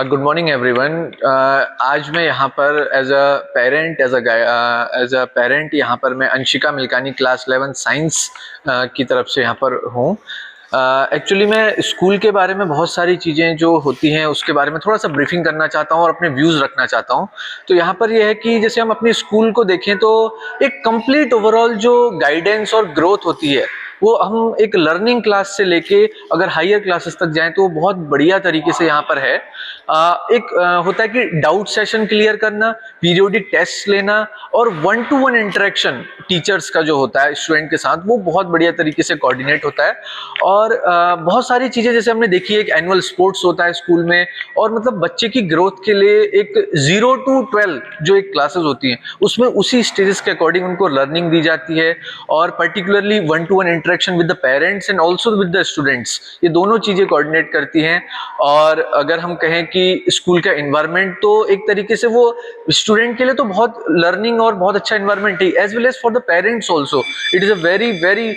Good morning everyone. आज मैं यहाँ पर एज अ पेरेंट यहाँ पर मैं अंशिका मिल्कानी क्लास 11 साइंस की तरफ से यहाँ पर हूँ। एक्चुअली मैं स्कूल के बारे में बहुत सारी चीज़ें जो होती हैं उसके बारे में थोड़ा सा ब्रीफिंग करना चाहता हूँ और अपने व्यूज़ रखना चाहता हूँ। तो यहाँ पर यह है कि जैसे हम अपने स्कूल को देखें तो एक कंप्लीट ओवरऑल जो गाइडेंस और ग्रोथ होती है वो हम एक लर्निंग क्लास से लेके अगर हायर क्लासेस तक जाएं तो वो बहुत बढ़िया तरीके से यहाँ पर है। होता है कि डाउट सेशन क्लियर करना, पीरियोडिक टेस्ट लेना और 1-to-1 इंटरेक्शन टीचर्स का जो होता है स्टूडेंट के साथ वो बहुत बढ़िया तरीके से कोऑर्डिनेट होता है। और बहुत सारी चीजें जैसे हमने देखी है, एक एनुअल स्पोर्ट्स होता है स्कूल में और मतलब बच्चे की ग्रोथ के लिए एक 0 to 12 जो एक क्लासेस होती हैं उसमें उसी स्टेजेस के अकॉर्डिंग उनको लर्निंग दी जाती है। और particularly 1-to-1 interaction with the parents and also with the students, ये दोनों चीजें कोऑर्डिनेट करती हैं। और अगर हम कहें कि स्कूल का एनवायरनमेंट तो एक तरीके से वो स्टूडेंट के लिए तो बहुत लर्निंग और बहुत अच्छा एनवायरनमेंट है, as well as for the parents also it is a very very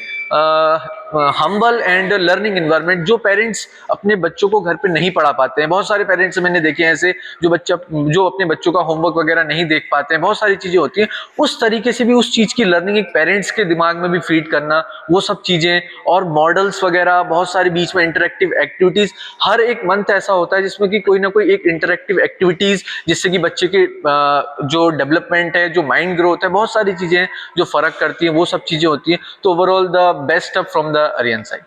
humble and learning environment जो पेरेंट्स अपने बच्चों को घर पे नहीं पढ़ा पाते हैं। बहुत सारे पेरेंट्स मैंने देखे हैं ऐसे जो अपने बच्चों का होमवर्क वगैरह नहीं देख पाते हैं, बहुत सारी चीजें होती हैं। उस तरीके से भी उस चीज की लर्निंग एक पेरेंट्स के दिमाग में भी फीड करना, वो सब चीजें और मॉडल्स वगैरह बहुत सारे बीच में इंटरेक्टिव एक्टिविटीज। हर एक मंथ ऐसा होता है जिसमें कि कोई ना कोई एक इंटरेक्टिव एक्टिविटीज जिससे कि बच्चे के जो डेवलपमेंट है, जो माइंड ग्रोथ है, बहुत सारी चीजें जो फर्क करती हैं वो सब चीजें होती हैं। तो overall the best up from the Aryan side.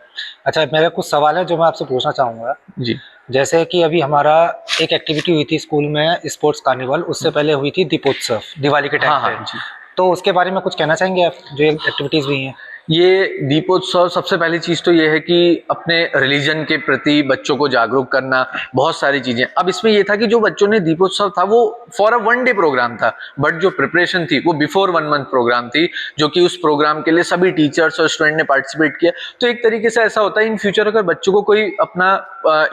अच्छा, मेरा कुछ सवाल है जो मैं आपसे पूछना चाहूँगा। जी। जैसे कि अभी हमारा एक एक्टिविटी हुई थी स्कूल में, स्पोर्ट्स कार्निवल, उससे पहले हुई थी दीपोत्सव दिवाली के टाइम पे। जी। तो उसके बारे में कुछ कहना चाहेंगे आप, जो एक्टिविटीज़ हुई हैं? ये दीपोत्सव सबसे पहली चीज तो ये है कि अपने रिलीजन के प्रति बच्चों को जागरूक करना, बहुत सारी चीजें। अब इसमें ये था कि जो बच्चों ने दीपोत्सव था वो फॉर अ 1 डे प्रोग्राम था, बट जो प्रिपरेशन थी वो बिफोर 1 मंथ प्रोग्राम थी, जो कि उस प्रोग्राम के लिए सभी टीचर्स और स्टूडेंट ने पार्टिसिपेट किया। तो एक तरीके से ऐसा होता है इन फ्यूचर अगर बच्चों को कोई अपना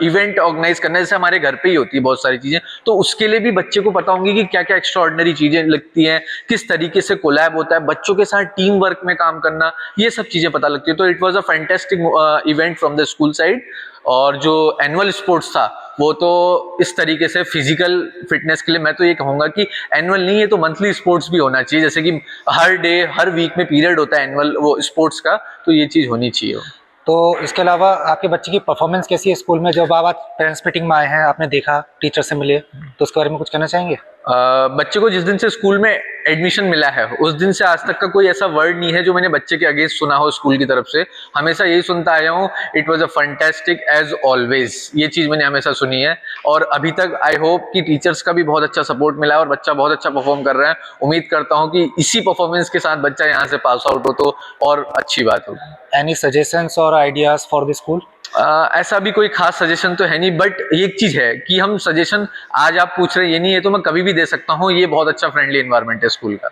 इवेंट ऑर्गेनाइज करना है, जैसे हमारे घर पे ही होती है बहुत सारी चीजें, तो उसके लिए भी बच्चे को पता होंगी कि क्या क्या एक्स्ट्रा ऑर्डिनरी चीजें लगती हैं, किस तरीके से कोलैब होता है, बच्चों के साथ टीम वर्क में काम करना, ये सब चीजें पता लगती है। तो it was a fantastic event from the school side. और जो एनुअल स्पोर्ट्स था वो तो इस तरीके से फिजिकल फिटनेस के लिए मैं तो ये कहूंगा कि एनुअल नहीं है तो मंथली स्पोर्ट्स भी होना चाहिए, जैसे कि हर डे हर वीक में पीरियड होता है एनुअल वो स्पोर्ट्स का, तो ये चीज होनी चाहिए। तो इसके अलावा आपके बच्चे की परफॉर्मेंस कैसी है स्कूल में? जब आप पेरेंट्स मीटिंग में आए हैं, आपने देखा, टीचर से मिले, तो उसके बारे में कुछ कहना चाहेंगे? बच्चे को जिस दिन से स्कूल में एडमिशन मिला है उस दिन से आज तक का कोई ऐसा वर्ड नहीं है जो मैंने बच्चे के अगेंस्ट सुना हो स्कूल की तरफ से। हमेशा यही सुनता आया हूँ, it was a fantastic as always, ये चीज मैंने हमेशा सुनी है। और अभी तक आई होप कि टीचर्स का भी बहुत अच्छा सपोर्ट मिला है और बच्चा बहुत अच्छा परफॉर्म कर रहा है। उम्मीद करता हूँ कि इसी परफॉर्मेंस के साथ बच्चा यहाँ से पास आउट हो तो और अच्छी बात होगी। एनी सजेशंस और आइडियाज फॉर द स्कूल? ऐसा भी कोई खास सजेशन तो है नहीं, बट एक चीज है कि हम सजेशन आज आप पूछ रहे हैं ये नहीं है तो मैं कभी भी दे सकता हूँ। ये बहुत अच्छा फ्रेंडली एनवायरनमेंट है स्कूल का।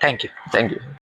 Thank you. Thank you.